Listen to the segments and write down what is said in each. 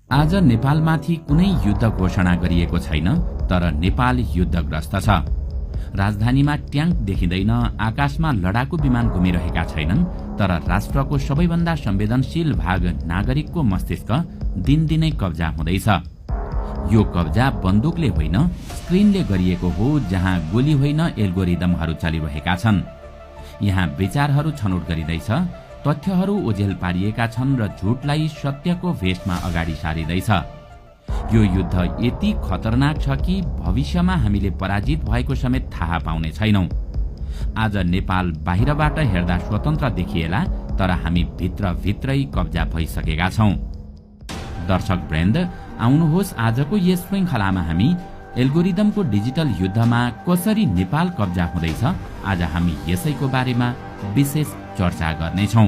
आज नेपालमाथि कुनै युद्ध घोषणा गरिएको छैन, तर नेपाल युद्धग्रस्त छ। राजधानीमा ट्याङ्क देखिँदैन, आकाशमा लडाकु विमान घुमिरहेका छैनन्, तर राष्ट्रको सबैभन्दा संवेदनशील भाग नागरिकको मस्तिष्क दिनदिनै कब्जा हुँदैछ। यो कब्जा बन्दुकले होइन, स्क्रिनले गरिएको हो, जहाँ गोली होइन एल्गोरिदमहरू चलिरहेका छन्। यहाँ विचारहरू छनौट गरिँदैछ, तथ्यहरू ओझेल पारिएका छन् र झुटलाई सत्यको भेषमा अगाडि सारिँदैछ। यो युद्ध यति खतरनाक छ कि भविष्यमा हामीले पराजित भएको समेत थाहा पाउने छैनौं। आज नेपाल बाहिरबाट हेर्दा स्वतन्त्र देखिएला, तर हामी भित्रभित्रै कब्जा भइसकेका छौं। दर्शक वृन्द, आउनुहोस् आजको यस श्रृङ्खलामा हामी एल्गोरिदमको डिजिटल युद्धमा कसरी नेपाल कब्जा हुँदैछ, आज हामी यसैको बारेमा विशेष चर्चा गर्नेछौं।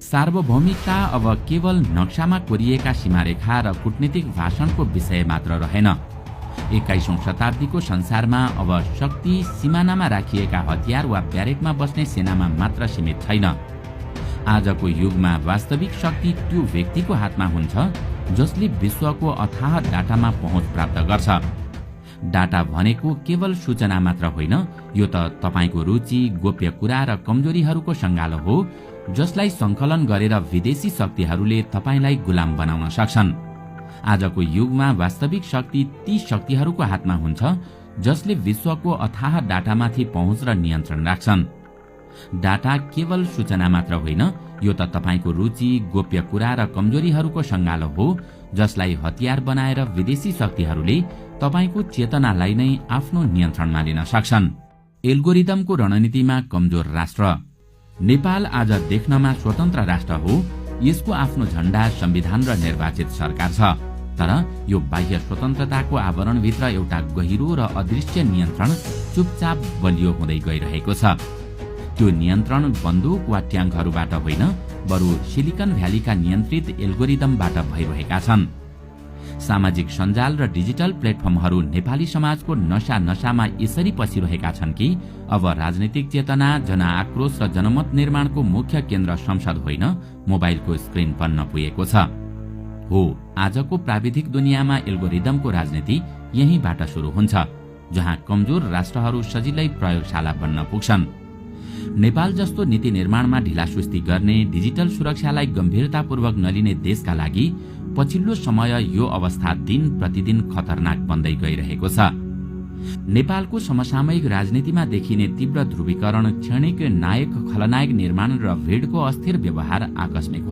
सार्वभौमिकता अब केवल नक्सामा कोरिएका सीमारेखा र कूटनीतिक भाषणको विषय मात्र रहेन। 21औं शताब्दीको संसारमा अब शक्ति सिमानामा राखिएका हतियार वा ब्यारेकमा बस्ने सेनामा मात्र सीमित छैन। आजको युगमा वास्तविक शक्ति त्यो व्यक्तिको हातमा हुन्छ जसले विश्वको अथाह डाटामा पहुँच प्राप्त गर्छ। डाटा भनेको केवल सूचना मात्र होइन, यो त तपाईको रुचि, गोप्य कुरा र कमजोरीहरूको संगालो हो, जसलाई संकलन गरेर विदेशी शक्तिहरूले तपाईलाई गुलाम बनाउन सक्छन्। आजको युगमा वास्तविक शक्ति ती शक्तिहरूको हातमा हुन्छ जसले विश्वको अथाह डाटामाथि पहुँच र नियन्त्रण राख्छन्। डाटा केवल सूचना मात्र होइन, यो त तपाईको रुचि, गोप्य कुरा र कमजोरीहरूको संगालो हो, जसलाई हतियार बनाएर विदेशी शक्तिहरूले तपाईको चेतनालाई नै आफ्नो नियन्त्रणमा लिन सक्छन्। एल्गोरिदमको रणनीतिमा कमजोर राष्ट्र। नेपाल आज देख्नमा स्वतन्त्र राष्ट्र हो, यसको आफ्नो झण्डा, संविधान र निर्वाचित सरकार छ, तर यो बाह्य स्वतन्त्रताको आवरणभित्र एउटा गहिरो र अदृश्य नियन्त्रण चुपचाप बलियो हुँदै गइरहेको छ। त्यो नियन्त्रण बन्दुक वा ट्याङ्कहरूबाट होइन, बरु सिलिकन भ्यालीका नियन्त्रित एल्गोरिदमबाट भइरहेका छन्। सामाजिक सञ्जाल र डिजिटल प्लेटफर्महरू नेपाली समाजको नसामा यसरी पसिरहेका छन् कि अब राजनीतिक चेतना, जनआक्रोश र जनमत निर्माणको मुख्य केन्द्र संसद होइन, मोबाइलको स्क्रिन बन्न पुगेको छ। हो, आजको प्राविधिक दुनियाँमा एल्गोरिदमको राजनीति यहीँबाट सुरु हुन्छ, जहाँ कमजोर राष्ट्रहरू सजिलै प्रयोगशाला बन्न पुग्छन्। नेपाल जस्तो नीति निर्माणमा ढिलासुस्ती गर्ने, डिजिटल सुरक्षालाई गम्भीरतापूर्वक नलिने देशका लागि पछिल्लो समय यो अवस्था दिन प्रतिदिन खतरनाक बन्दै गइरहेको छ। नेपालको समसामयिक राजनीतिमा देखिने तीव्र ध्रुवीकरण, क्षणिक नायक खलनायक निर्माण र भिडको अस्थिर व्यवहार आकस्मिक